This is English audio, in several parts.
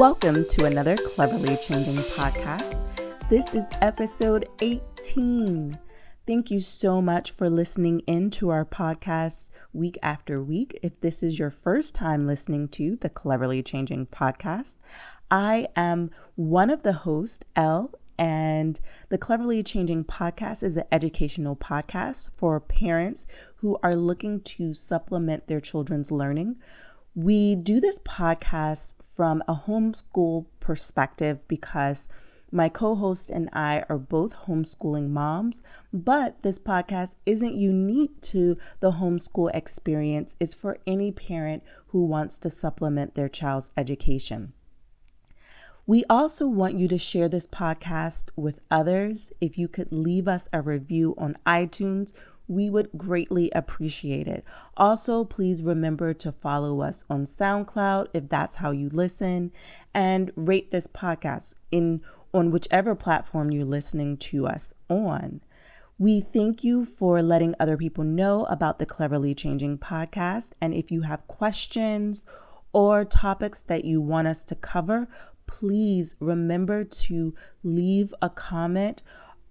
Welcome to another Cleverly Changing podcast. This is episode 18. Thank you so much for listening in to our podcast week after week. If this is your first time listening to the Cleverly Changing podcast, I am one of the hosts, Elle, and the Cleverly Changing podcast is an educational podcast for parents who are looking to supplement their children's learning. We do this podcast from a homeschool perspective because my co-host and I are both homeschooling moms, but this podcast isn't unique to the homeschool experience. It's for any parent who wants to supplement their child's education. We also want you to share this podcast with others. If you could leave us a review on iTunes, we would greatly appreciate it. Also, please remember to follow us on SoundCloud if that's how you listen, and rate this podcast on whichever platform you're listening to us on. We thank you for letting other people know about the Cleverly Changing podcast. And if you have questions or topics that you want us to cover, please remember to leave a comment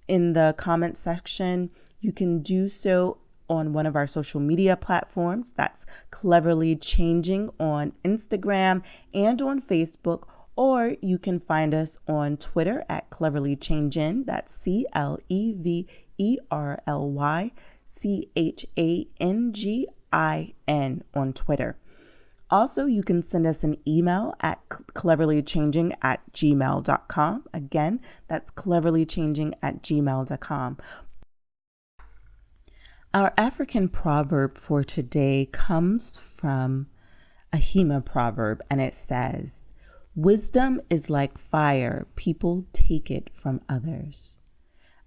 in the comment section. You can do so on one of our social media platforms. That's Cleverly Changing on Instagram and on Facebook, or you can find us on Twitter at Cleverly Changin. That's CleverlyChangin on Twitter. Also, you can send us an email at cleverlychanging@gmail.com. Again, that's cleverlychanging@gmail.com. Our African proverb for today comes from a Hema proverb, and it says, "Wisdom is like fire, people take it from others."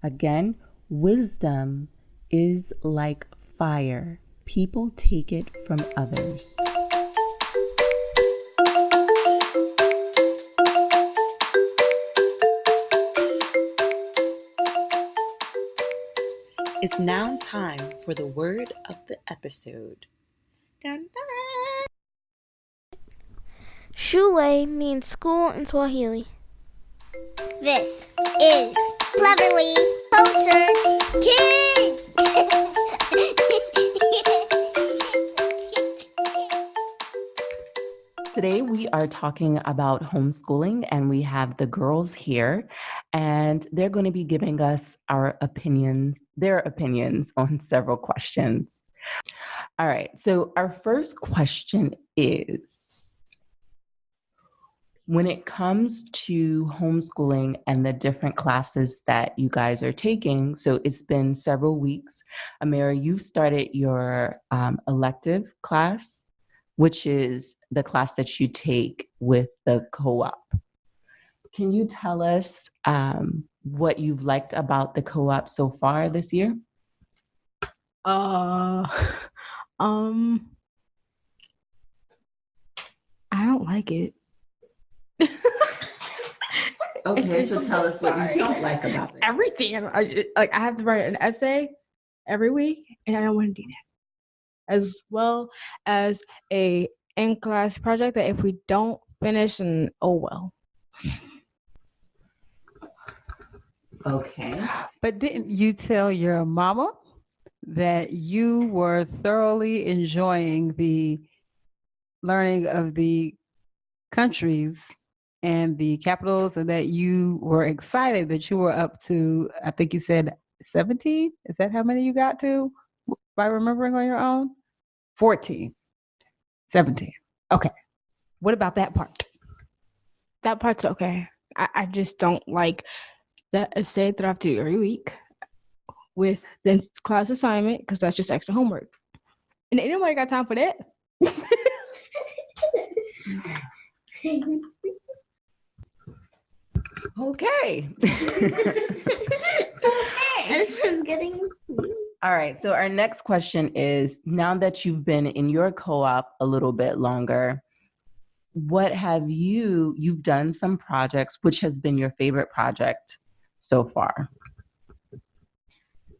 Again, wisdom is like fire, people take it from others. It's now time for the word of the episode. Dun, dun. Shule means school in Swahili. This is Cleverly Cultured Kids! Today we are talking about homeschooling, and we have the girls here, and they're going to be giving us their opinions on several questions. All right, so our first question is, when it comes to homeschooling and the different classes that you guys are taking, so it's been several weeks. Amira, you started your elective class, which is the class that you take with the co-op. Can you tell us what you've liked about the co-op so far this year? I don't like it. Okay, so tell us what you don't like about it. Everything. I have to write an essay every week, and I don't want to do that. As well as a in-class project that if we don't finish, and oh well. Okay. But didn't you tell your mama that you were thoroughly enjoying the learning of the countries and the capitals, and that you were excited that you were up to, I think you said 17? Is that how many you got to by remembering on your own? 14. 17. Okay. What about that part? That part's okay. I just don't like the essay that I have to do every week with the class assignment, because that's just extra homework. And ain't nobody got time for that. Okay. Everyone's getting. All right. So our next question is, now that you've been in your co-op a little bit longer, what have you've done some projects, which has been your favorite project so far?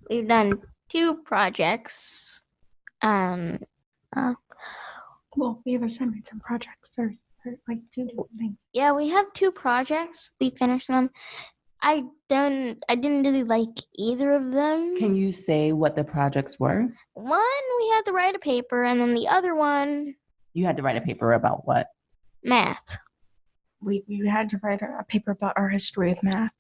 We've done 2 projects. Well, we have assignments and projects. There's like two different things. Yeah, we have 2 projects. We finished them. I didn't really like either of them. Can you say what the projects were? One, we had to write a paper, and then the other one, You had to write a paper about what? math. We had to write a paper about our history of math.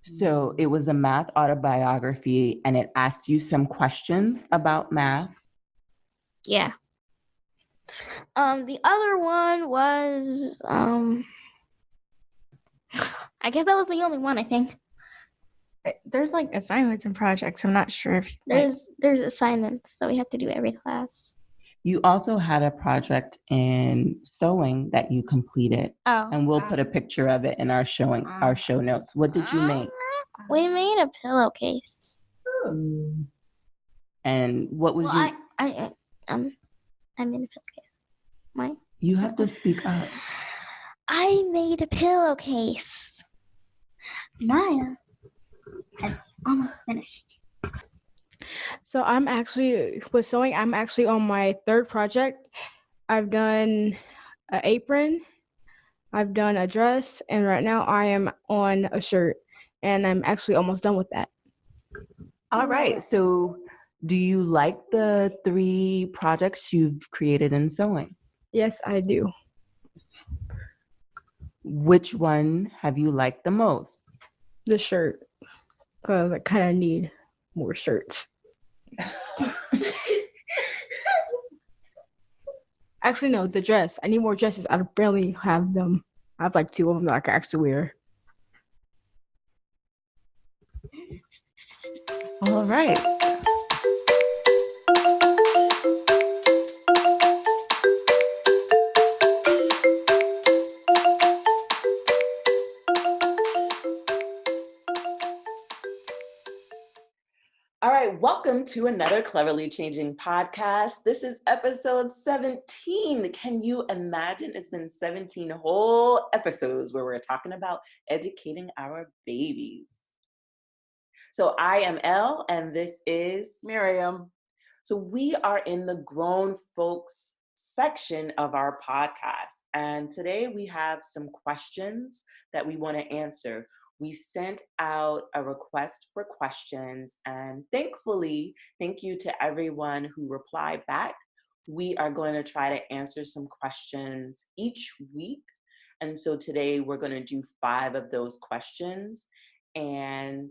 So it was a math autobiography and it asked you some questions about math. Yeah. The other one was I guess that was the only one, I think. There's like assignments and projects. I'm not sure if like, There's assignments that we have to do every class. You also had a project in sewing that you completed, Oh. and we'll put a picture of it in our show notes. What did you make? We made a pillowcase. And what was Well, I made a pillowcase. Mine. You have to speak up. I made a pillowcase. Maya has almost finished. So I'm actually with sewing. I'm actually on my 3rd project. I've done an apron, I've done a dress, and right now I am on a shirt, and I'm actually almost done with that. All right. So do you like the 3 projects you've created in sewing? Yes, I do. Which one have you liked the most? The shirt, because I kind of need more shirts. Actually, no, the dress. I need more dresses. I barely have them. I have like 2 of them that I can actually wear. All right. All right, welcome to another Cleverly Changing podcast. This is episode 17. Can you imagine? It's been 17 whole episodes where we're talking about educating our babies. So I am Elle, and this is Miriam. So we are in the grown folks section of our podcast. And today we have some questions that we want to answer. We sent out a request for questions, and thankfully, thank you to everyone who replied back. We are going to try to answer some questions each week. And so today we're going to do 5 of those questions, and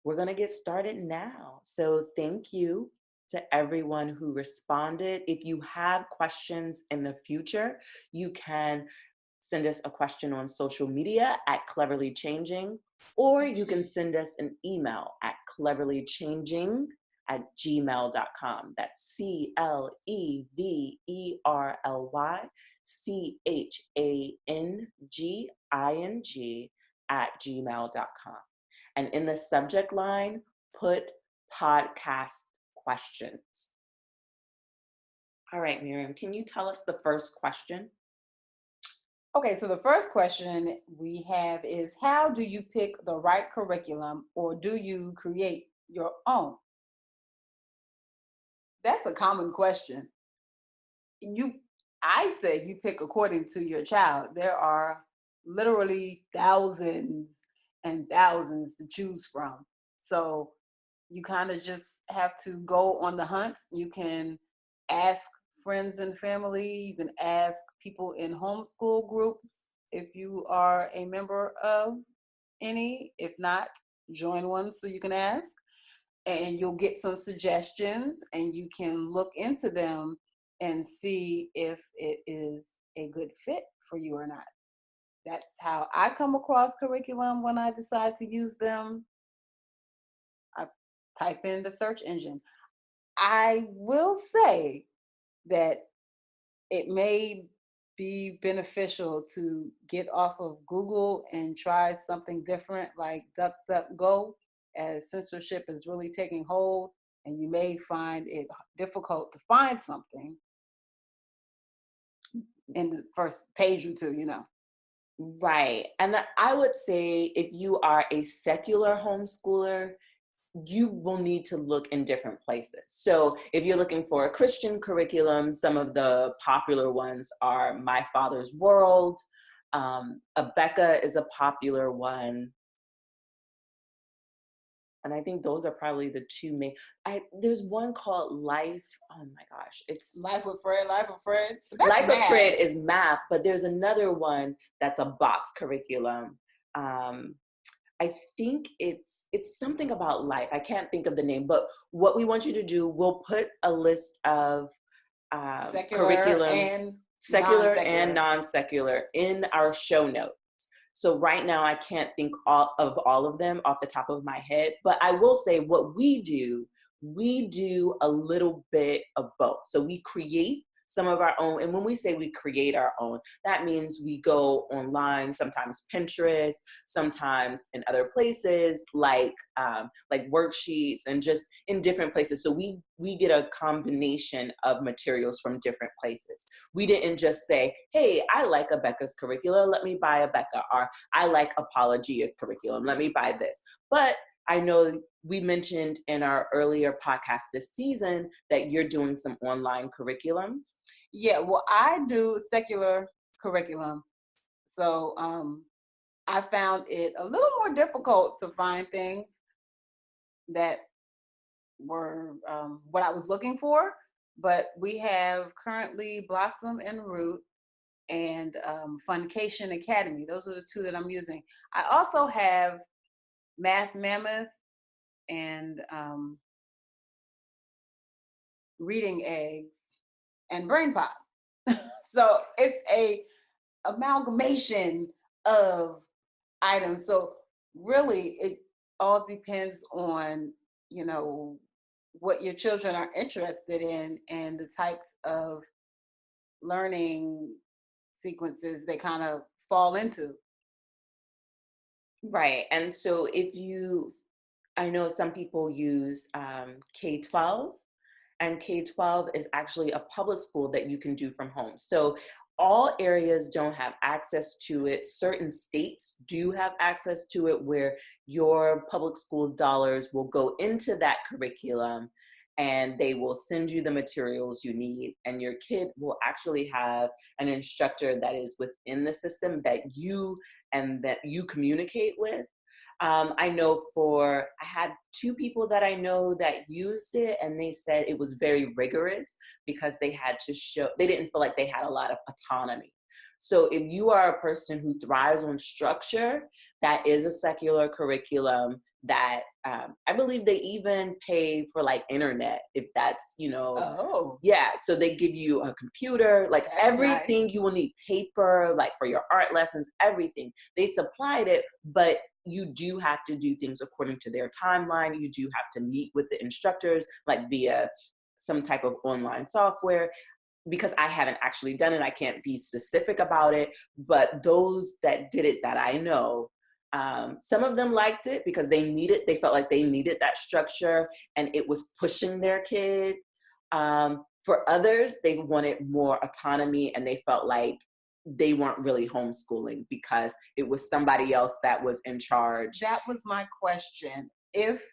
we're going to get started now. So thank you to everyone who responded. If you have questions in the future, you can send us a question on social media at Cleverly Changing, or you can send us an email at cleverlychanging@gmail.com. That's CLEVERYCHANGING@gmail.com. And in the subject line, put podcast questions. All right, Miriam, can you tell us the first question? Okay, so the first question we have is, how do you pick the right curriculum, or do you create your own? That's a common question. I say you pick according to your child. There are literally thousands and thousands to choose from. So you kind of just have to go on the hunt. You can ask friends and family. You can ask people in homeschool groups if you are a member of any. If not, join one so you can ask. And you'll get some suggestions, and you can look into them and see if it is a good fit for you or not. That's how I come across curriculum when I decide to use them. I type in the search engine. I will say that it may be beneficial to get off of Google and try something different like DuckDuckGo, as censorship is really taking hold, and you may find it difficult to find something in the first page or two, Right. And I would say if you are a secular homeschooler, you will need to look in different places. So if you're looking for a Christian curriculum, some of the popular ones are My Father's World. Abeka is a popular one. And I think those are probably the two main. There's one called Life. Oh my gosh, it's Life with Fred. Life with Fred. Life with Fred is math, but there's another one that's a box curriculum. I think it's something about life. I can't think of the name, but what we want you to do, we'll put a list of curriculums, secular and non-secular, in our show notes. So right now I can't think of all of them off the top of my head, but I will say what we do a little bit of both. So we create some of our own. And when we say we create our own, that means we go online, sometimes Pinterest, sometimes in other places like worksheets and just in different places. So we get a combination of materials from different places. We didn't just say, hey, I like Abeka's curriculum, let me buy Abeka, or I like Apologia's curriculum, let me buy this. But I know we mentioned in our earlier podcast this season that you're doing some online curriculums. Yeah, well, I do secular curriculum. So I found it a little more difficult to find things that were what I was looking for. But we have currently Blossom and Root and Funcation Academy. Those are the two that I'm using. I also have Math Mammoth and Reading Eggs and Brain Pop. So it's a amalgamation of items. So really it all depends on, you know, what your children are interested in and the types of learning sequences they kind of fall into. Right. And so I know some people use K-12, and K-12 is actually a public school that you can do from home. So all areas don't have access to it. Certain states do have access to it where your public school dollars will go into that curriculum and they will send you the materials you need. And your kid will actually have an instructor that is within the system that you communicate with. I know I had two people that I know that used it, and they said it was very rigorous because they didn't feel like they had a lot of autonomy. So if you are a person who thrives on structure, that is a secular curriculum that I believe they even pay for like internet, if that's, yeah. So they give you a computer, like that's everything nice. You will need, paper, like for your art lessons, everything. They supplied it, but you do have to do things according to their timeline. You do have to meet with the instructors, like via some type of online software. Because I haven't actually done it, I can't be specific about it, but those that did it that I know, some of them liked it because they felt like they needed that structure and it was pushing their kid. For others, they wanted more autonomy and they felt like they weren't really homeschooling because it was somebody else that was in charge. That was my question. If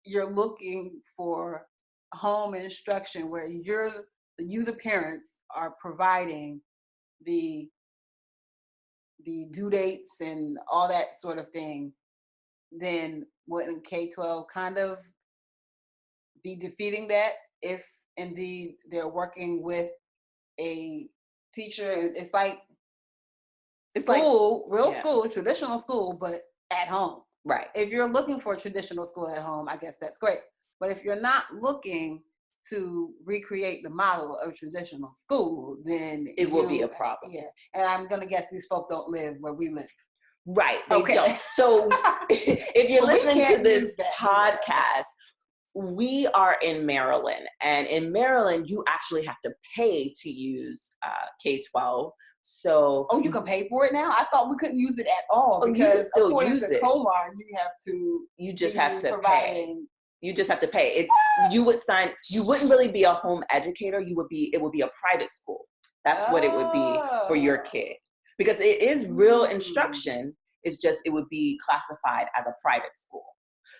you're looking for home instruction where you, the parents, are providing the due dates and all that sort of thing, then wouldn't K-12 kind of be defeating that if indeed they're working with a teacher? It's like school, school, traditional school, but at home. Right. If you're looking for a traditional school at home, I guess that's great. But if you're not looking to recreate the model of traditional school, then it will be a problem. Yeah. And I'm going to guess these folk don't live where we live. Right. They don't. So if you're listening to this podcast, we are in Maryland, and in Maryland, you actually have to pay to use K-12. So you can pay for it now? I thought we couldn't use it at all. Because you can still use it. Comar, you just have to pay. You just have to pay. You wouldn't really be a home educator. It would be a private school. That's what it would be for your kid. Because it is real instruction. It's just, it would be classified as a private school.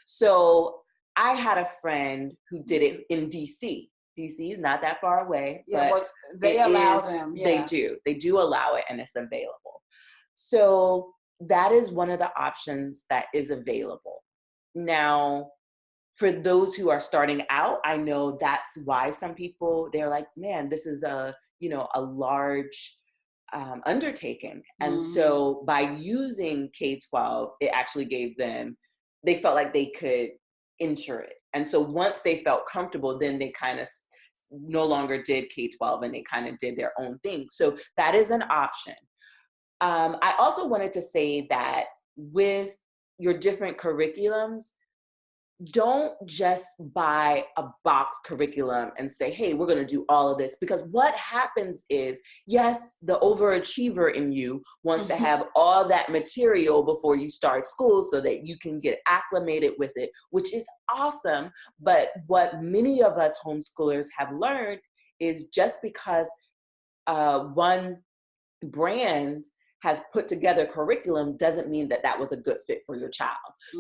So I had a friend who did it in DC. DC is not that far away, Yeah, but well, they it allow is- them. They Yeah. do. They do allow it, and it's available. So that is one of the options that is available. Now, for those who are starting out, I know that's why some people, they're like, man, this is a large undertaking. And so by using K-12, it actually gave them, they felt like they could enter it. And so once they felt comfortable, then they kind of no longer did K-12 and they kind of did their own thing. So that is an option. I also wanted to say that with your different curriculums, don't just buy a box curriculum and say, hey, we're going to do all of this. Because what happens is, yes, the overachiever in you wants to have all that material before you start school so that you can get acclimated with it, which is awesome. But what many of us homeschoolers have learned is just because one brand has put together curriculum doesn't mean that that was a good fit for your child.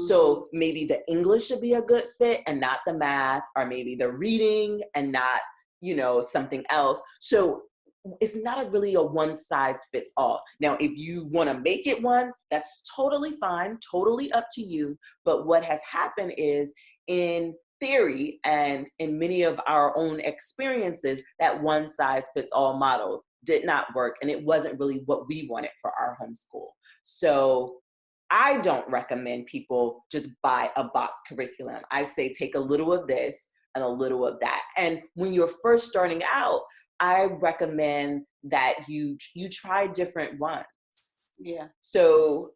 So maybe the English should be a good fit and not the math, or maybe the reading and not, something else. So it's not really a one size fits all. Now, if you want to make it one, that's totally fine, totally up to you. But what has happened is, in theory and in many of our own experiences, that one size fits all model did not work, and it wasn't really what we wanted for our homeschool. So I don't recommend people just buy a box curriculum. I say take a little of this and a little of that. And when you're first starting out, I recommend that you try different ones. Yeah. So,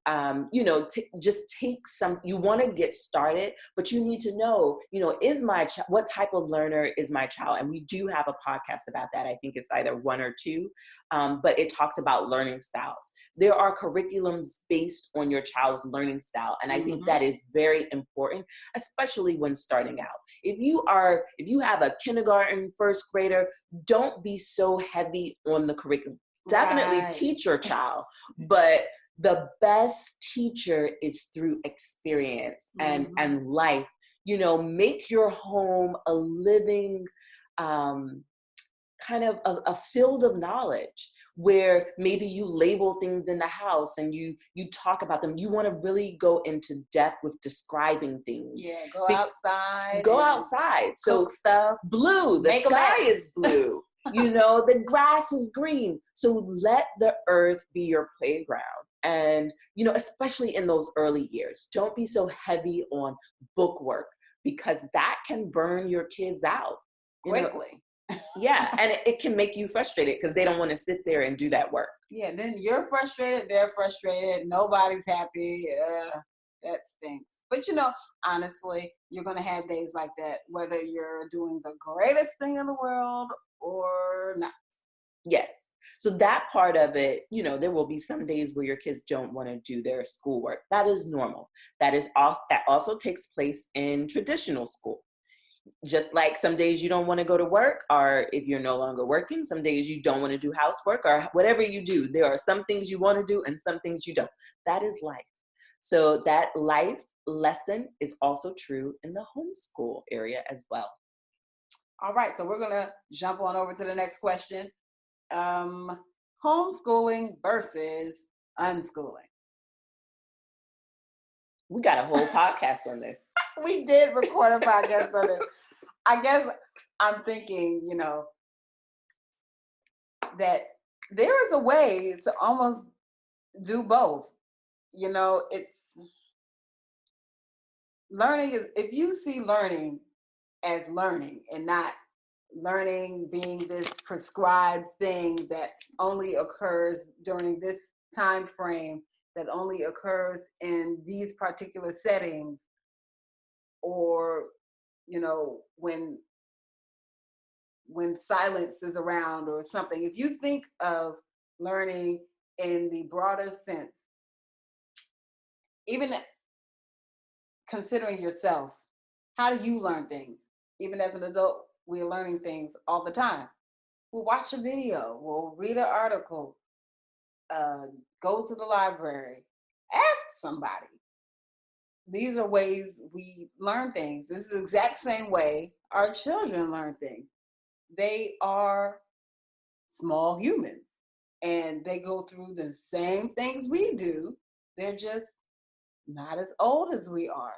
just take some, you want to get started, but you need to know, is what type of learner is my child? And we do have a podcast about that. I think it's either 1 or 2, but it talks about learning styles. There are curriculums based on your child's learning style. And I think that is very important, especially when starting out. If you have a kindergarten, first grader, don't be so heavy on the curriculum. Definitely teach your child, but the best teacher is through experience and life. Make your home a living kind of a field of knowledge where maybe you label things in the house and you talk about them. You want to really go into depth with describing things. Yeah, go outside. Go outside. So stuff. Blue, the sky is blue. The grass is green. So let the earth be your playground. And, especially in those early years, don't be so heavy on book work, because that can burn your kids out quickly. Yeah. And it can make you frustrated because they don't want to sit there and do that work. Yeah. Then you're frustrated. They're frustrated. Nobody's happy. That stinks. But honestly, you're going to have days like that, whether you're doing the greatest thing in the world or not. Yes. So that part of it, there will be some days where your kids don't want to do their schoolwork. That is normal. That also takes place in traditional school. Just like some days you don't want to go to work, or if you're no longer working, some days you don't want to do housework, or whatever you do. There are some things you want to do and some things you don't. That is life. So that life lesson is also true in the homeschool area as well. All right, so we're going to jump on over to the next question. Homeschooling versus unschooling. We got a whole podcast on this. We did record a podcast on this. I guess I'm thinking, that there is a way to almost do both. It's learning. If you see learning as learning and not learning being this prescribed thing that only occurs during this time frame, that only occurs in these particular settings, or when silence is around or something. If you think of learning in the broader sense, even considering yourself, how do you learn things? Even as an adult, we're learning things all the time. We'll watch a video, we'll read an article, go to the library, ask somebody. these are ways we learn things. This is the exact same way our children learn things. They are small humans and they go through the same things we do. They're just not as old as we are.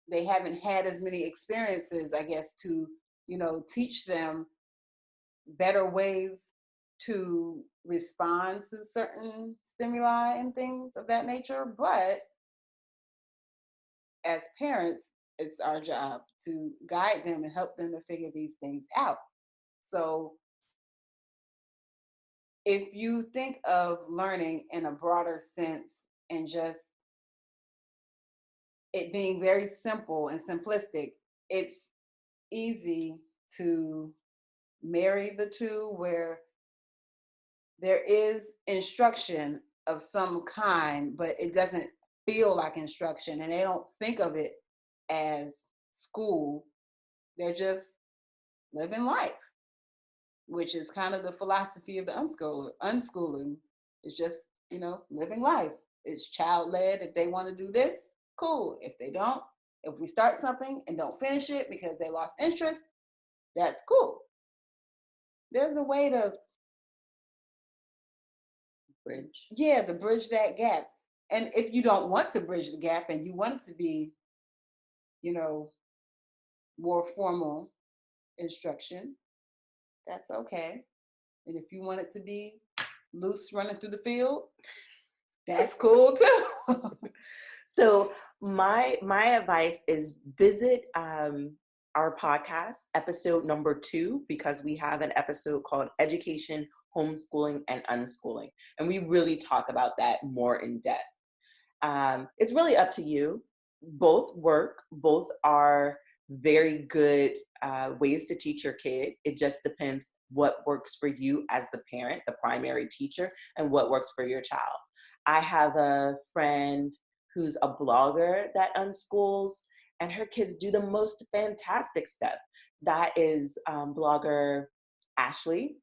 They haven't had as many experiences, I guess, to, teach them better ways to respond to certain stimuli and things of that nature. But as parents, it's our job to guide them and help them to figure these things out. So if you think of learning in a broader sense and just it being very simple and simplistic, it's easy to marry the two where there is instruction of some kind, but it doesn't feel like instruction and they don't think of it as school. They're just living life, which is kind of the philosophy of the unschooling. It's just, living life. It's child-led. If they want to do this, cool. If they don't, if we start something and don't finish it because they lost interest, that's cool. There's a way to Bridge. to bridge that gap. And if you don't want to bridge the gap and you want it to be, more formal instruction, that's okay. And if you want it to be loose running through the field, that's cool too. So my advice is visit our podcast, episode number 2, because we have an episode called Education, Homeschooling, and Unschooling. And we really talk about that more in depth. It's really up to you. Both work. Both are very good ways to teach your kid. It just depends what works for you as the parent, the primary teacher, and what works for your child. I have a friend who's a blogger that unschools, and her kids do the most fantastic stuff. That is blogger Ashley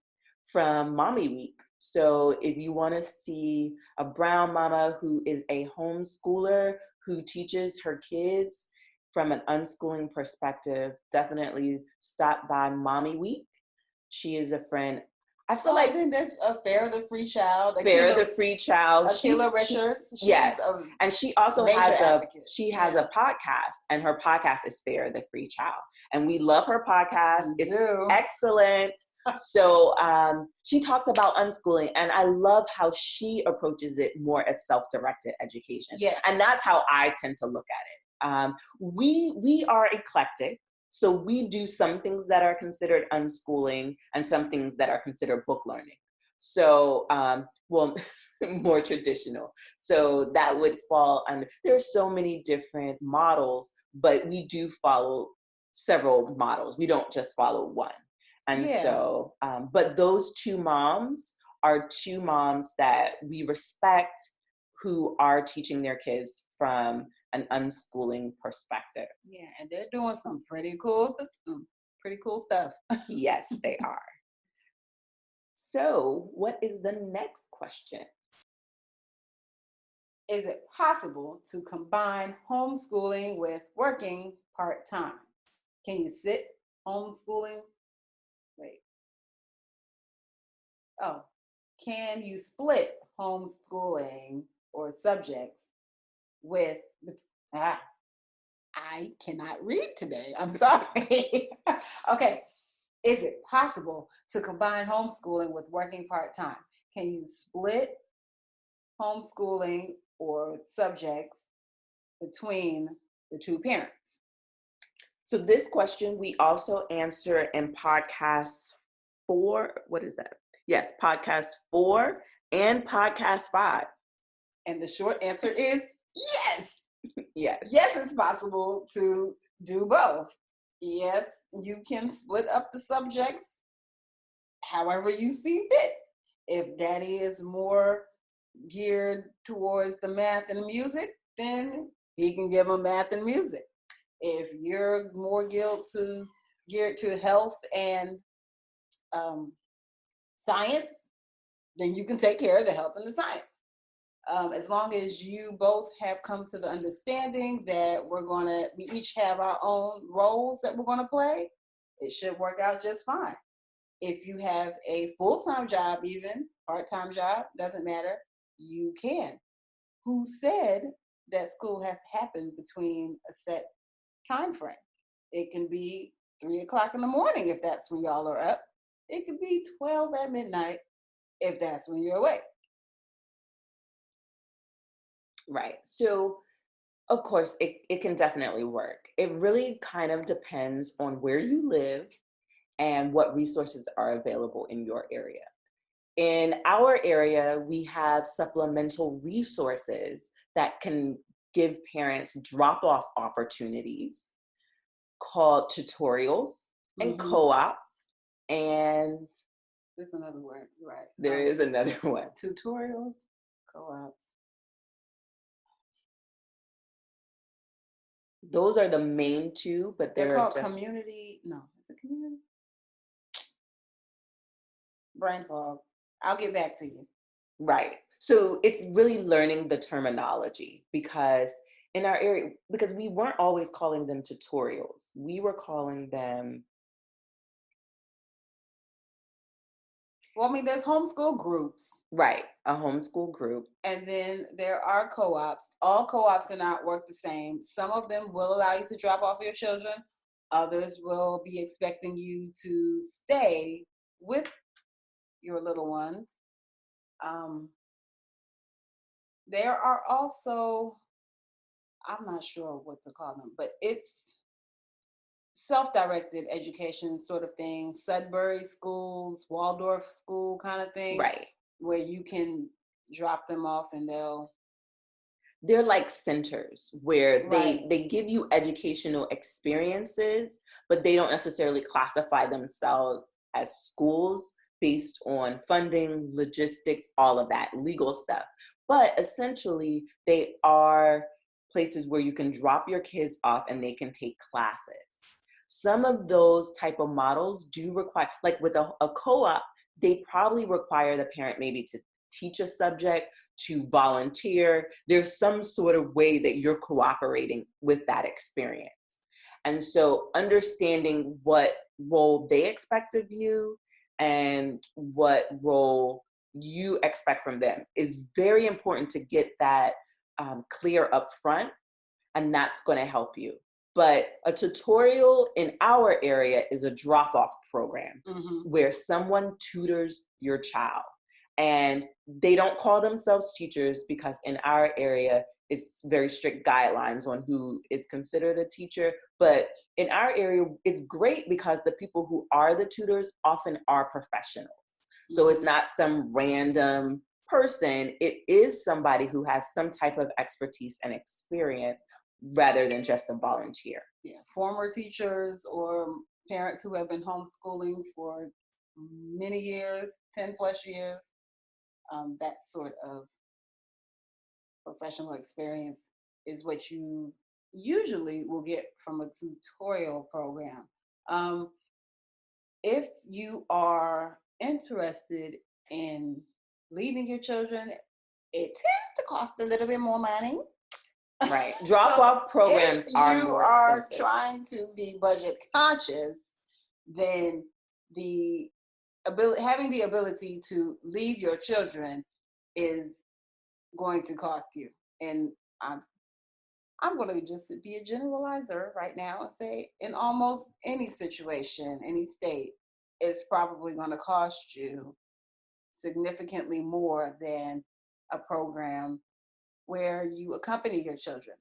from Mommy Week. So if you want to see a brown mama who is a homeschooler who teaches her kids from an unschooling perspective, definitely stop by Mommy Week. She is a friend. I feel like then there's a Fair the Free Child. Fair the Free Child. Akila Richards. Yes, and she also has has a podcast, and her podcast is Fair the Free Child, and we love her podcast. It's excellent. So she talks about unschooling, and I love how she approaches it more as self-directed education. Yes. And that's how I tend to look at it. We are eclectic. So we do some things that are considered unschooling and some things that are considered book learning. So, more traditional. So that would fall under, there's so many different models, but we do follow several models. We don't just follow one. And so, but those two moms are two moms that we respect who are teaching their kids from an unschooling perspective. Yeah, and they're doing some pretty cool stuff. Yes, they are. So, what is the next question? Is it possible to combine homeschooling with working part-time? Can you sit homeschooling? Can you split homeschooling or subjects with I cannot read today. I'm sorry. Okay. Is it possible to combine homeschooling with working part-time? Can you split homeschooling or subjects between the two parents? So this question we also answer in podcast 4. What is that? Yes, podcast 4 and podcast 5. And the short answer is yes. Yes. Yes, it's possible to do both. Yes, you can split up the subjects however you see fit. If daddy is more geared towards the math and music, then he can give them math and music. If you're more geared to health and science, then you can take care of the health and the science. As long as you both have come to the understanding that we each have our own roles that we're gonna play, it should work out just fine. If you have a full-time job, even part-time job, doesn't matter, you can. Who said that school has to happen between a set time frame? It can be 3 o'clock in the morning if that's when y'all are up. It could be 12 at midnight if that's when you're awake. Right. So, of course, it can definitely work. It really kind of depends on where you live and what resources are available in your area. In our area, we have supplemental resources that can give parents drop-off opportunities called tutorials and Mhm. co-ops, and There's another word, right? there is another one. Tutorials, co-ops. Those are the main two, but They're there are called community. No, is it community? Brain fog. I'll get back to you. right. So it's really learning the terminology, because in our area, because we weren't always calling them tutorials, we were calling them, Well, I mean, there's homeschool groups, right, a homeschool group. and then there are co-ops. All co-ops do not work the same. Some of them will allow you to drop off your children. Others will be expecting you to stay with your little ones. Um, there are also, I'm not sure what to call them, but it's self-directed education sort of thing, Sudbury schools, Waldorf school kind of thing, Right. where you can drop them off and They're like centers where Right. they give you educational experiences, but they don't necessarily classify themselves as schools based on funding, logistics, all of that legal stuff. But essentially, they are places where you can drop your kids off and they can take classes. Some of those type of models do require, like with a co-op, they probably require the parent maybe to teach a subject, to volunteer. There's some sort of way that you're cooperating with that experience. And so understanding what role they expect of you and what role you expect from them is very important to get that clear up front, and that's going to help you. But a tutorial in our area is a drop-off program where someone tutors your child. And they don't call themselves teachers because in our area, it's very strict guidelines on who is considered a teacher. But in our area, it's great because the people who are the tutors often are professionals. So it's not some random person. It is somebody who has some type of expertise and experience rather than just a volunteer. Yeah, former teachers or parents who have been homeschooling for many years, 10 plus years, that sort of professional experience is what you usually will get from a tutorial program. If you are interested in leaving your children, it tends to cost a little bit more money. Right. Drop-off programs are more expensive. If you are trying to be budget conscious, then having the ability to leave your children is going to cost you. And I'm going to just be a generalizer right now and say, in almost any situation, any state, it's probably going to cost you significantly more than a program where you accompany your children.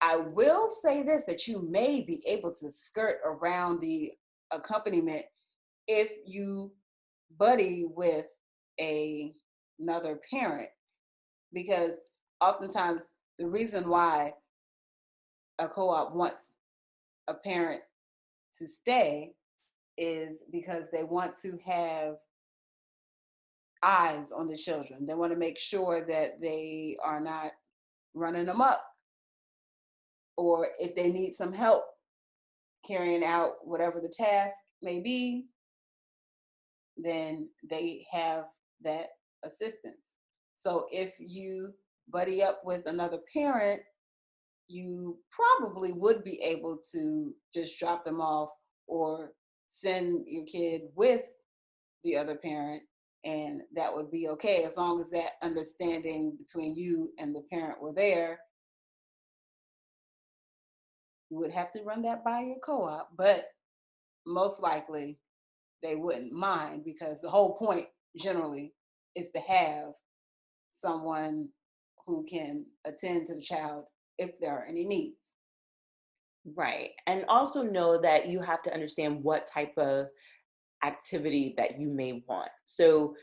I will say this, that you may be able to skirt around the accompaniment if you buddy with another parent, because oftentimes the reason why a co-op wants a parent to stay is because they want to have eyes on the children. They want to make sure that they are not running them up, or if they need some help carrying out whatever the task may be, then they have that assistance. So if you buddy up with another parent, you probably would be able to just drop them off or send your kid with the other parent, and that would be okay as long as that understanding between you and the parent were there. You would have to run that by your co-op, but most likely they wouldn't mind, because the whole point generally is to have someone who can attend to the child if there are any needs. Right. And also know that you have to understand what type of activity that you may want. So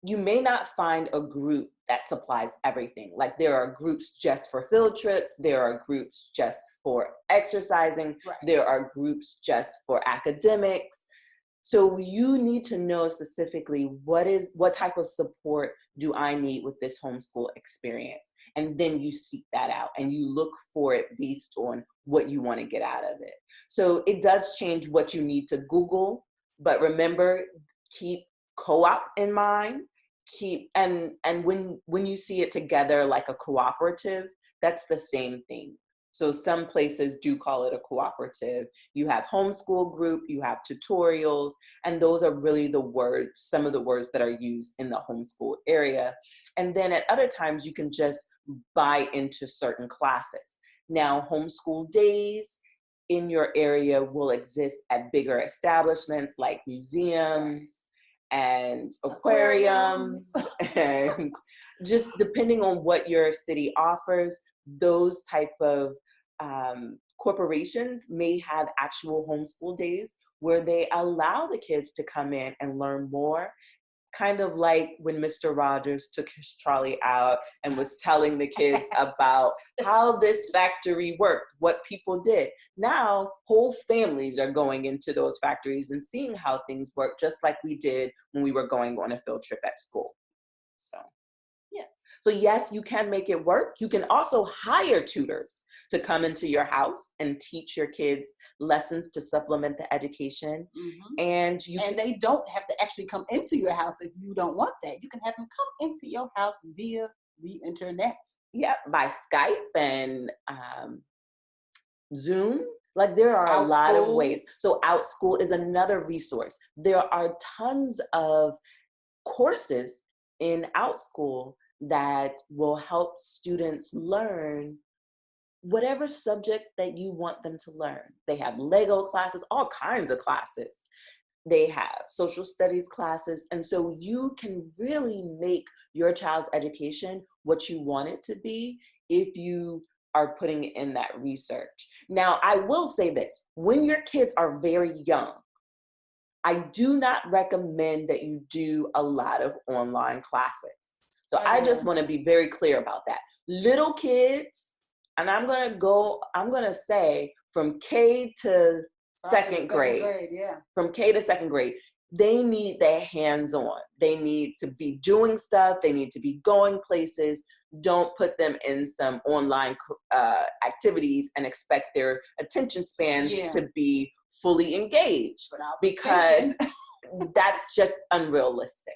you may not find a group that supplies everything. Like there are groups just for field trips, there are groups just for exercising, Right. there are groups just for academics. So you need to know specifically what type of support do I need with this homeschool experience? And then you seek that out and you look for it based on what you want to get out of it. So it does change what you need to Google, but remember, keep co-op in mind. And when you see it together like a cooperative, that's the same thing. So some places do call it a cooperative. You have homeschool group, you have tutorials, and those are really some of the words that are used in the homeschool area. And then at other times, you can just buy into certain classes. Now, homeschool days in your area will exist at bigger establishments like museums and aquariums, and just depending on what your city offers, those type of corporations may have actual homeschool days where they allow the kids to come in and learn more. Kind of like when Mr. Rogers took his trolley out and was telling the kids about how this factory worked, what people did. Now, whole families are going into those factories and seeing how things work, just like we did when we were going on a field trip at school. So yes, you can make it work. You can also hire tutors to come into your house and teach your kids lessons to supplement the education. Mm-hmm. And they don't have to actually come into your house if you don't want that. You can have them come into your house via the internet. Yeah, by Skype and Zoom. Like there are a lot of ways. So OutSchool is another resource. There are tons of courses in OutSchool that will help students learn whatever subject that you want them to learn. They have Lego classes, all kinds of classes. They have social studies classes. And so you can really make your child's education what you want it to be if you are putting in that research. Now, I will say this, when your kids are very young, I do not recommend that you do a lot of online classes. So I just want to be very clear about that. Little kids, and I'm going to say from K to second grade, from K to second grade, they need their hands on. They need to be doing stuff. They need to be going places. Don't put them in some online activities and expect their attention spans to be fully engaged, because that's just unrealistic.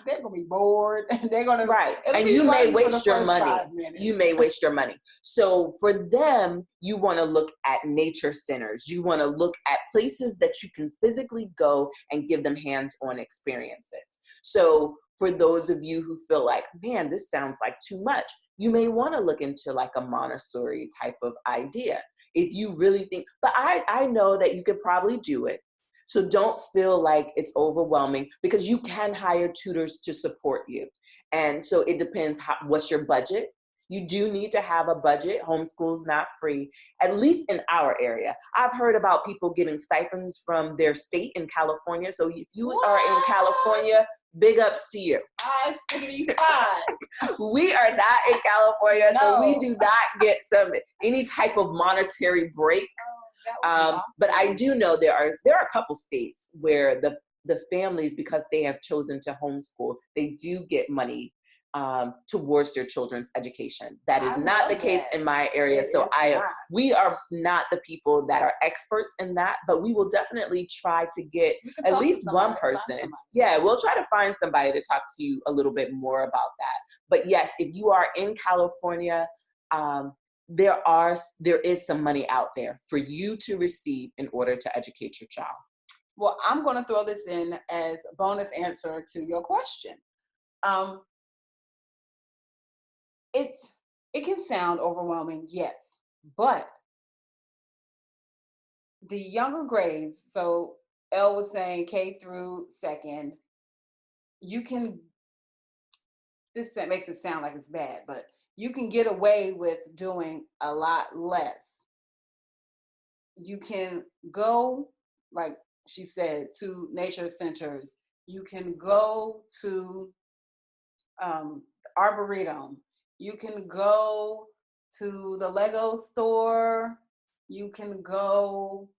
They're gonna be bored. They're gonna and you may waste your money. You may waste your money. So for them, you want to look at nature centers. You want to look at places that you can physically go and give them hands-on experiences. So for those of you who feel like, man, this sounds like too much, you may want to look into like a Montessori type of idea. If you really think, but I know that you could probably do it. So don't feel like it's overwhelming, because you can hire tutors to support you. And so it depends what's your budget. You do need to have a budget. Homeschool's not free, at least in our area. I've heard about people getting stipends from their state in California. So if you are in California, big ups to you. I figured you fine. We are not in California, so we do not get any type of monetary break. But I do know there are a couple states where the families, because they have chosen to homeschool, they do get money towards their children's education. That is I not the love case that. in my area. It So is not. we are not the people that are experts in that, but we will definitely try to get You can at talk to least one somebody, find person. somebody. Yeah, we'll try to find somebody to talk to you a little bit more about that. But yes, if you are in California, there is some money out there for you to receive in order to educate your child. Well, I'm going to throw this in as a bonus answer to your question. It can sound overwhelming, yes, but the younger grades, so Elle was saying K through second, this makes it sound like it's bad, but you can get away with doing a lot less. You can go, like she said, to nature centers. You can go to Arboretum. You can go to the Lego store. You can go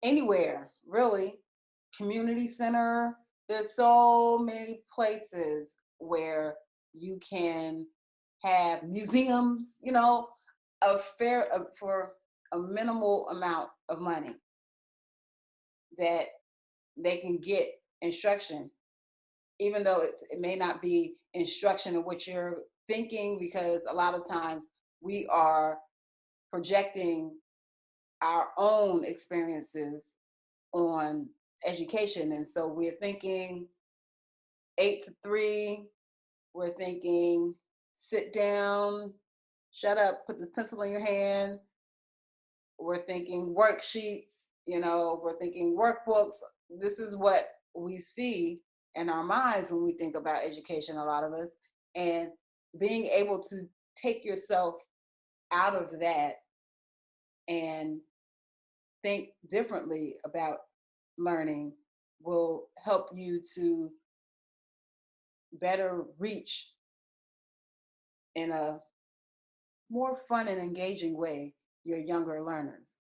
anywhere, really. Community center. There's so many places where you can have museums, for a minimal amount of money that they can get instruction, even though it may not be instruction of what you're thinking, because a lot of times we are projecting our own experiences on education. And so we're thinking 8 to 3, we're thinking sit down, shut up, put this pencil in your hand. We're thinking worksheets, we're thinking workbooks. This is what we see in our minds when we think about education, a lot of us. And being able to take yourself out of that and think differently about learning will help you to better reach in a more fun and engaging way your younger learners.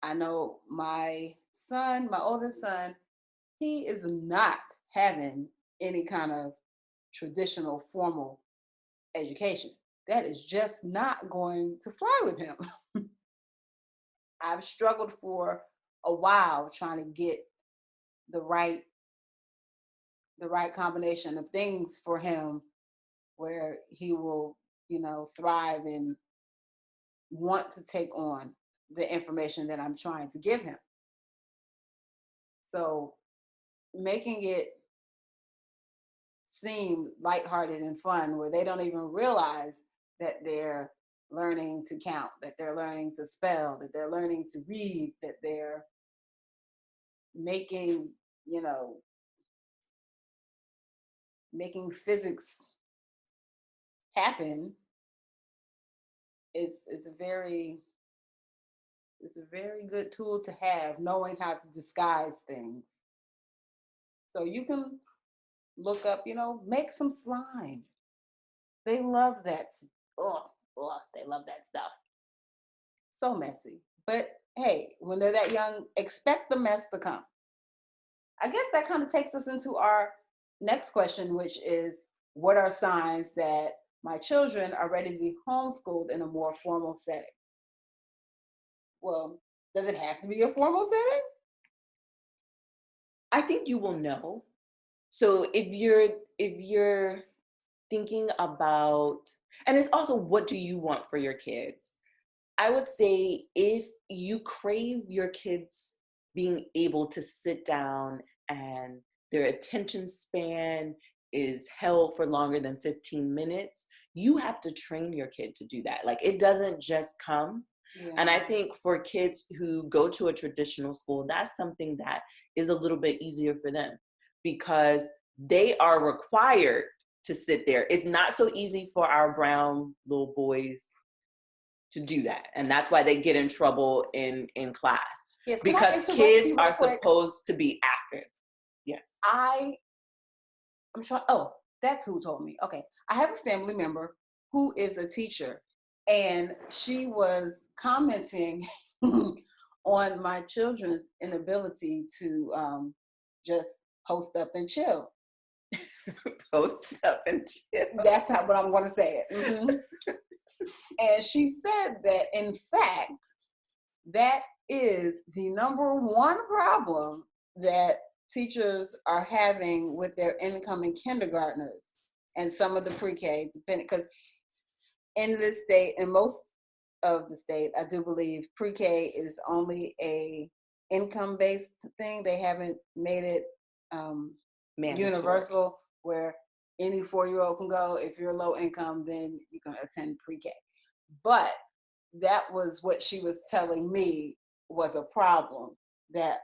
I know my oldest son, he is not having any kind of traditional formal education. That is just not going to fly with him. I've struggled for a while trying to get the right combination of things for him where he will, thrive and want to take on the information that I'm trying to give him. So making it seem lighthearted and fun, where they don't even realize that they're learning to count, that they're learning to spell, that they're learning to read, that they're making, making physics happen. It's a very good tool to have, knowing how to disguise things. So you can look up, make some slime. They love that. They love that stuff. So messy. But hey, when they're that young, expect the mess to come. I guess that kind of takes us into our next question, which is, what are signs that my children are ready to be homeschooled in a more formal setting? Well, does it have to be a formal setting? I think you will know. So if you're thinking about, and it's also, what do you want for your kids? I would say if you crave your kids being able to sit down and their attention span is held for longer than 15 minutes, you have to train your kid to do that. Like, it doesn't just come. Yeah. And I think for kids who go to a traditional school, that's something that is a little bit easier for them, because they are required to sit there. It's not so easy for our brown little boys to do that. And that's why they get in trouble in class. Yes, because kids are supposed to be active. Yes. I'm trying, that's who told me. Okay. I have a family member who is a teacher, and she was commenting on my children's inability to just post up and chill. Post up and chill. That's what I'm going to say it. Mm-hmm. And she said that, in fact, that is the number one problem that teachers are having with their incoming kindergartners and some of the pre-K, depending, because in this state, in most of the state, I do believe pre-K is only a income-based thing. They haven't made it universal, where any 4-year-old can go. If you're low income, then you can attend pre-K. But that was what she was telling me was a problem, that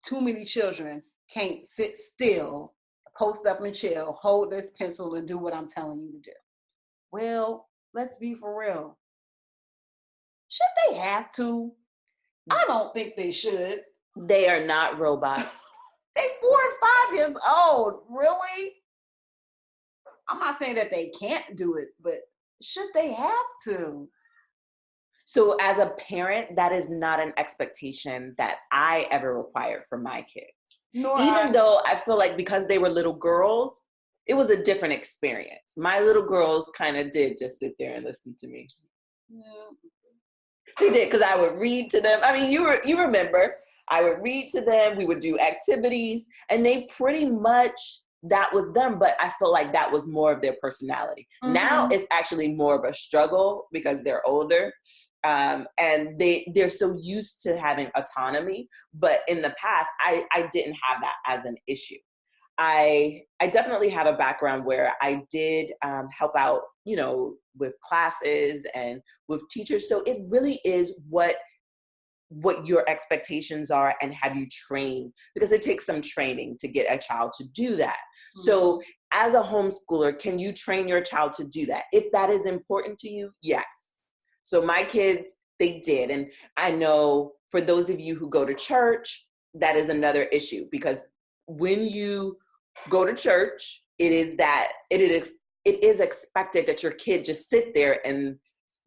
too many children can't sit still, post up and chill, hold this pencil and do what I'm telling you to do. Well, let's be for real. Should they have to? I don't think they should. They are not robots. They 4 and 5 years old. Really? I'm not saying that they can't do it, but should they have to? So as a parent, that is not an expectation that I ever required for my kids. Even though I feel like because they were little girls, it was a different experience. My little girls kind of did just sit there and listen to me. They did, because I would read to them. I mean, you remember, I would read to them, we would do activities, and they pretty much, that was them, but I feel like that was more of their personality. Mm-hmm. Now it's actually more of a struggle because they're older. And they're so used to having autonomy, but in the past, I didn't have that as an issue. I definitely have a background where I did help out, with classes and with teachers. So it really is what your expectations are, and have you trained, because it takes some training to get a child to do that. Mm-hmm. So as a homeschooler, can you train your child to do that? If that is important to you, yes. So my kids, they did. And I know for those of you who go to church, that is another issue, because when you go to church, it is expected that your kid just sit there and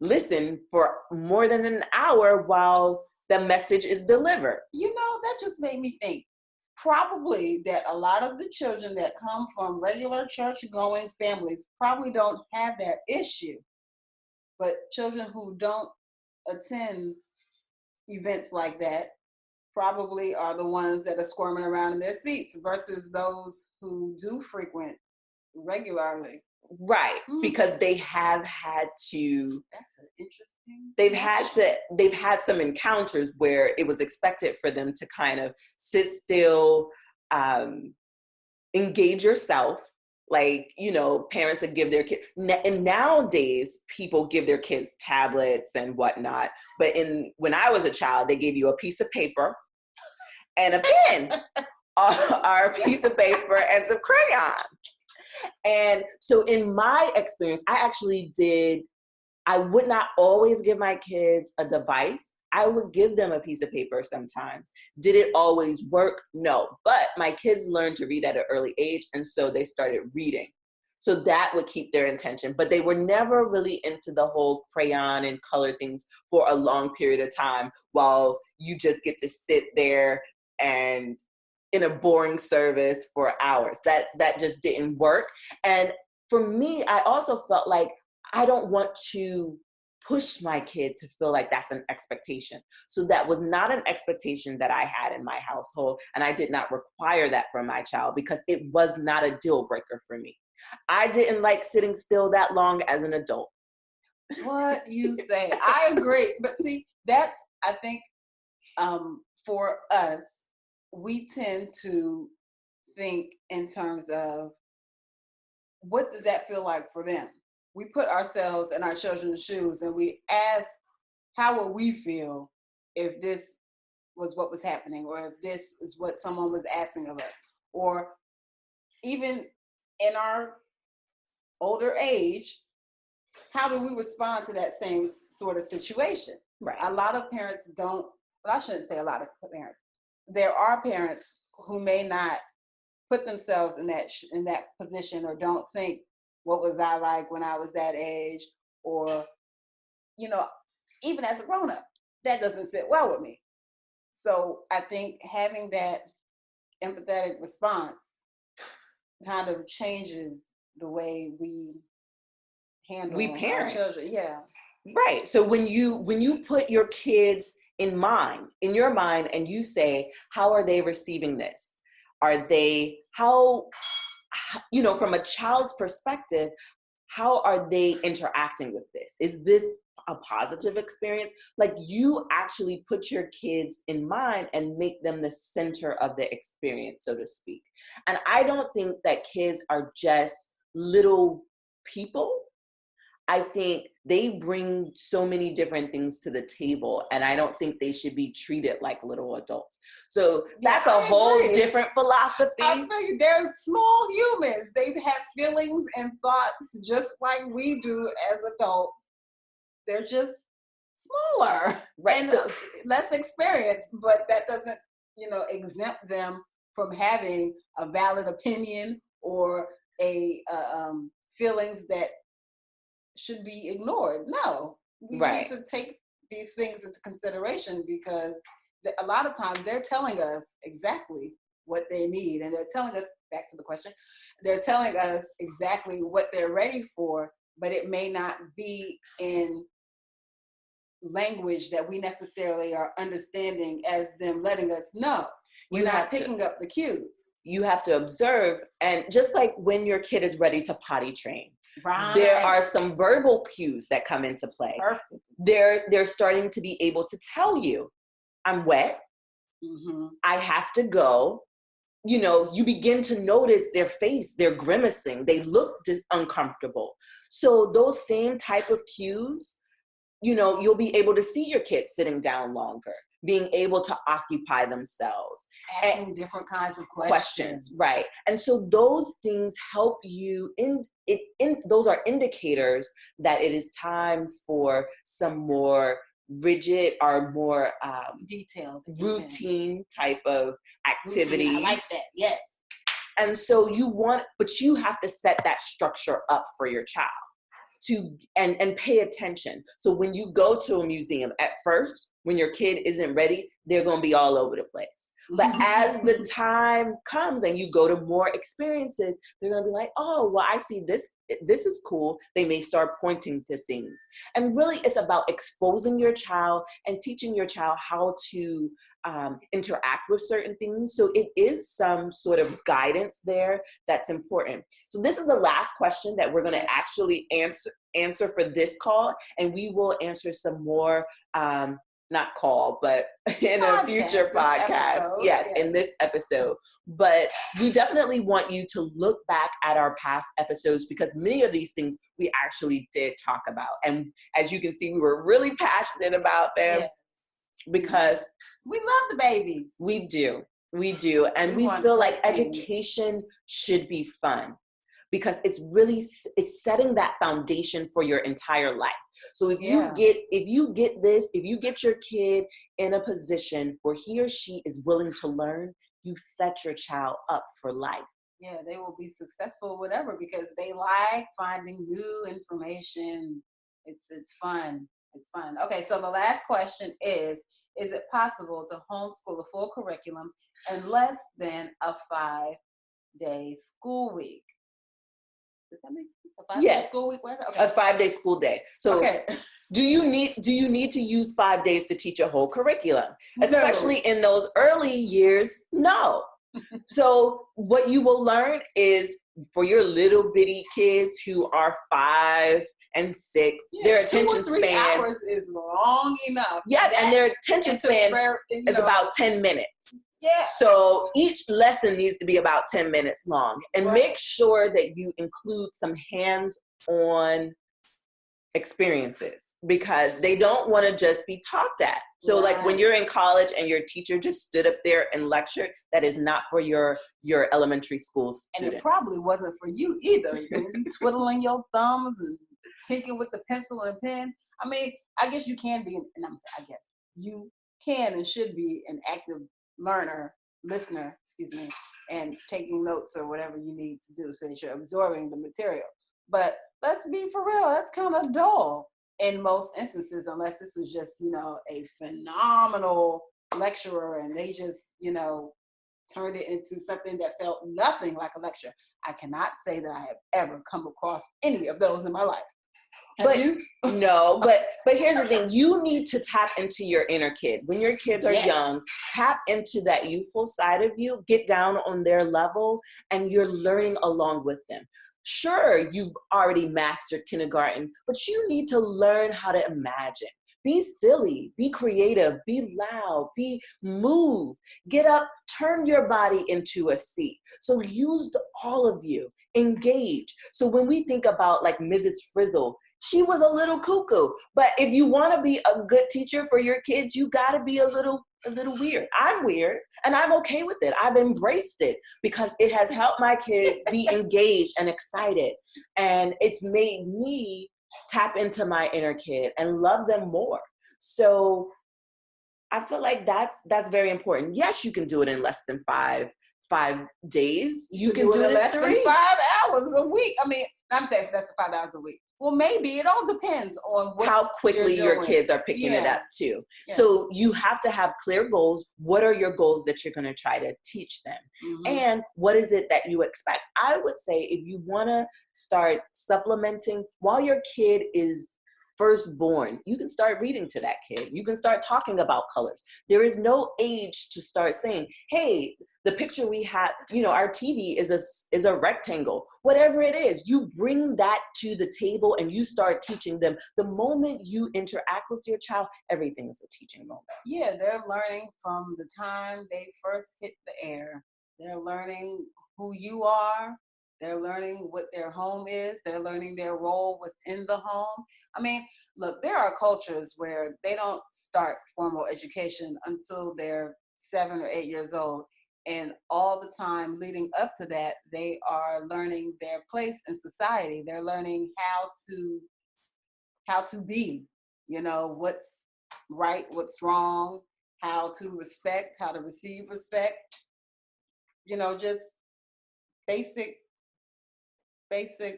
listen for more than an hour while the message is delivered. That just made me think probably that a lot of the children that come from regular church-going families probably don't have that issue. But children who don't attend events like that probably are the ones that are squirming around in their seats versus those who do frequent regularly. Right, because they have had to. That's an interesting. They've had some encounters where it was expected for them to kind of sit still, engage yourself. Like, parents that give their kids, and nowadays people give their kids tablets and whatnot. But when I was a child, they gave you a piece of paper and a pen, or a piece of paper and some crayons. And so in my experience, I would not always give my kids a device. I would give them a piece of paper sometimes. Did it always work? No. But my kids learned to read at an early age, and so they started reading. So that would keep their attention. But they were never really into the whole crayon and color things for a long period of time while you just get to sit there and in a boring service for hours. That just didn't work. And for me, I also felt like I don't want to push my kid to feel like that's an expectation. So that was not an expectation that I had in my household, and I did not require that from my child because it was not a deal breaker for me. I didn't like sitting still that long as an adult. What you say, I agree. But see, that's, I think, for us, we tend to think in terms of what does that feel like for them? We put ourselves in our children's shoes and we ask, how would we feel if this was what was happening, or if this is what someone was asking of us? Or even in our older age, how do we respond to that same sort of situation? Right. A lot of parents don't, well, I shouldn't say a lot of parents. There are parents who may not put themselves in that position, or don't think, what was I like when I was that age? Or, even as a grown-up, that doesn't sit well with me. So I think having that empathetic response kind of changes the way we handle We our parent. children. Yeah. Right. So when you put your kids in your mind, and you say, how are they receiving this? Are they, from a child's perspective, how are they interacting with this? Is this a positive experience? Like, you actually put your kids in mind and make them the center of the experience, so to speak. And I don't think that kids are just little people. I think they bring so many different things to the table, and I don't think they should be treated like little adults. So that's I a whole agree. different philosophy. I figure they're small humans. They have feelings and thoughts just like we do as adults. They're just smaller Right. and So less experienced, but that doesn't, exempt them from having a valid opinion or a feelings that should be ignored. No, we Right. need to take these things into consideration, because a lot of times they're telling us exactly what they need, and they're telling us, back to the question, they're telling us exactly what they're ready for, but it may not be in language that we necessarily are understanding as them letting us know. We're You not have to- picking up the cues. you have to observe, and just like when your kid is ready to potty train, Right. there are some verbal cues that come into play. Perfect. They're starting to be able to tell you, I'm wet, Mm-hmm. I have to go. You begin to notice their face, they're grimacing, they look uncomfortable. So those same type of cues, you'll be able to see your kids sitting down longer, being able to occupy themselves. Asking different kinds of Questions, right? And so those things help you those are indicators that it is time for some more rigid or more detailed, routine type of activities. I like that. Yes. And so but you have to set that structure up for your child and pay attention. So when you go to a museum, at first, when your kid isn't ready, they're going to be all over the place. But as the time comes and you go to more experiences, they're going to be like, oh, well, I see this. This is cool. They may start pointing to things. And really, it's about exposing your child and teaching your child how to interact with certain things. So it is some sort of guidance there that's important. So this is the last question that we're going to actually answer for this call. And we will answer some more not call, but in a future podcast. Yes, in this episode. But we definitely want you to look back at our past episodes, because many of these things we actually did talk about. And as you can see, we were really passionate about them because we love the babies. We do. And we feel like education should be fun, because it's setting that foundation for your entire life. So if you get your kid in a position where he or she is willing to learn, you set your child up for life. Yeah, they will be successful, whatever, because they like finding new information. It's fun. It's fun. Okay, so the last question is it possible to homeschool a full curriculum in less than a 5-day school week? Does that make sense? A 5-day school week? Okay. A 5-day school day. So do you need to use 5 days to teach a whole curriculum? Especially in those early years, no. So what you will learn is, for your little bitty kids who are 5 and 6, their attention 2 or 3 span hours is long enough. Yes, and their attention span is about 10 minutes. Yeah. So each lesson needs to be about 10 minutes long. And make sure that you include some hands-on experiences, because they don't want to just be talked at. So like when you're in college and your teacher just stood up there and lectured, that is not for your elementary school students. And it probably wasn't for you either. You twiddling your thumbs and tinkering with the pencil and pen. I mean, I guess you can be, you can and should be an active listener, and taking notes or whatever you need to do so that you're absorbing the material. But let's be for real, that's kind of dull in most instances, unless this is just, a phenomenal lecturer and they just, turned it into something that felt nothing like a lecture. I cannot say that I have ever come across any of those in my life. Have But you? no, but here's the thing. You need to tap into your inner kid. When your kids are Yes. young, tap into that youthful side of you, get down on their level, and you're learning along with them. Sure, you've already mastered kindergarten, but you need to learn how to imagine. Be silly, be creative, be loud, move, get up, turn your body into a seat. So use all of you, engage. So when we think about like Mrs. Frizzle, she was a little cuckoo, but if you want to be a good teacher for your kids, you got to be a little weird. I'm weird and I'm okay with it. I've embraced it because it has helped my kids be engaged and excited. And it's made me tap into my inner kid and love them more. So I feel like that's very important. Yes, you can do it in less than five days. You can do it in less 3. than 5 hours a week. I mean, I'm saying less than 5 hours a week. Well, maybe it all depends on how quickly you're your doing. kids are picking it Yeah. up too. Yeah. So you have to have clear goals. What are your goals that you're going to try to teach them? Mhm. And what is it that you expect? I would say if you want to start supplementing while your kid is first born, you can start reading to that kid. You can start talking about colors. There is no age to start saying, hey, the picture we have, our TV is a rectangle. Whatever it is, you bring that to the table and you start teaching them. The moment you interact with your child, everything is a teaching moment. Yeah, they're learning from the time they first hit the air. They're learning who you are. They're learning what their home is. They're learning their role within the home. I mean, look, there are cultures where they don't start formal education until they're 7 or 8 years old. And all the time leading up to that, they are learning their place in society. They're learning how to be, what's right, what's wrong, how to respect, how to receive respect, just basic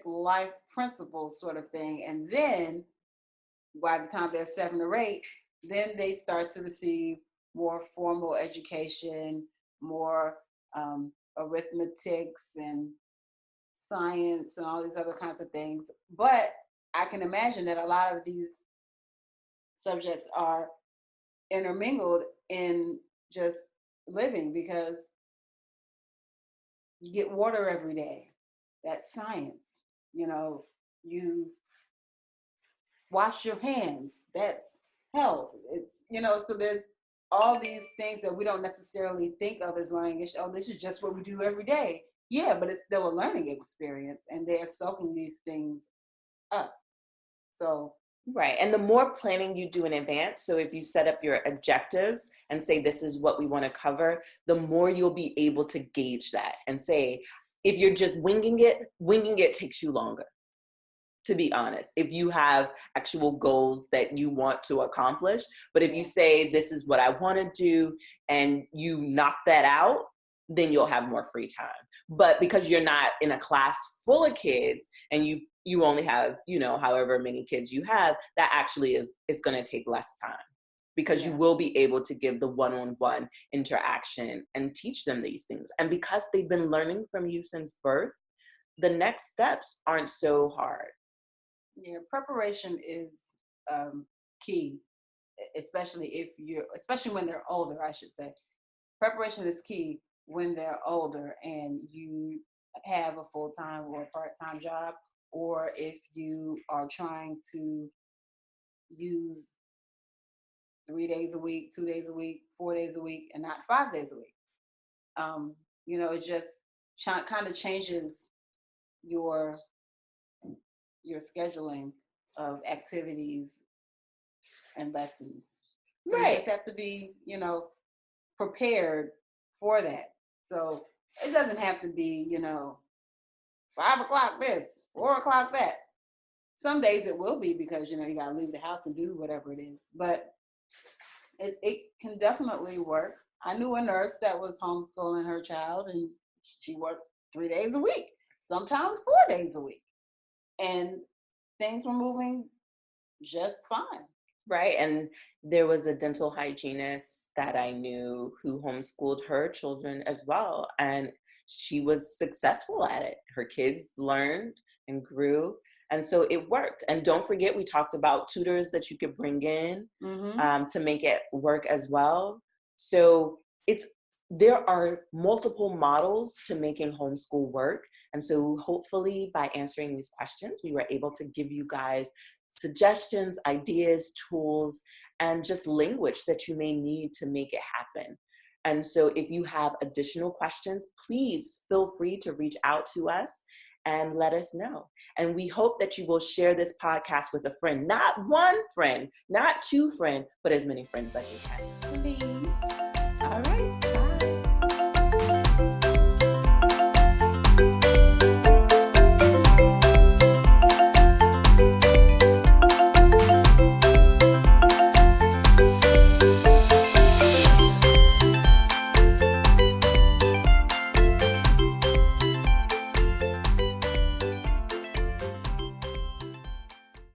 life principles sort of thing. And then by the time they're 7 or 8, then they start to receive more formal education, more arithmetics and science and all these other kinds of things. But I can imagine that a lot of these subjects are intermingled in just living, because you get water every day. That's science. You wash your hands. That's health. It's, so there's all these things that we don't necessarily think of as learning. Oh, this is just what we do every day. Yeah, but it's still a learning experience, and they're soaking these things up. So right. And the more planning you do in advance, so if you set up your objectives and say, this is what we want to cover, the more you'll be able to gauge that and say, if you're just winging it takes you longer, to be honest, if you have actual goals that you want to accomplish. But if you say, this is what I want to do, and you knock that out, then you'll have more free time. But because you're not in a class full of kids and you only have, however many kids you have, that actually is going to take less time, because you will be able to give the one-on-one interaction and teach them these things. And because they've been learning from you since birth, the next steps aren't so hard. Yeah, preparation is key, especially when they're older, I should say. Preparation is key when they're older and you have a full-time or a part-time job, or if you are trying to use 3 days a week, 2 days a week, 4 days a week, and not 5 days a week. It just kind of changes your scheduling of activities and lessons. So Right. You just have to be, prepared for that. So it doesn't have to be, 5 o'clock this, 4 o'clock that. Some days it will be, because, you got to leave the house and do whatever it is. But it can definitely work. I knew a nurse that was homeschooling her child, and she worked 3 days a week, sometimes 4 days a week. And things were moving just fine. Right. And there was a dental hygienist that I knew who homeschooled her children as well. And she was successful at it. Her kids learned and grew. And so it worked. And don't forget, we talked about tutors that you could bring in to make it work as well. So there are multiple models to making homeschool work. And so hopefully by answering these questions, we were able to give you guys suggestions, ideas, tools, and just language that you may need to make it happen. And so if you have additional questions, please feel free to reach out to us and let us know. And we hope that you will share this podcast with a friend, not one friend, not two friends, but as many friends as you can. Please. All right.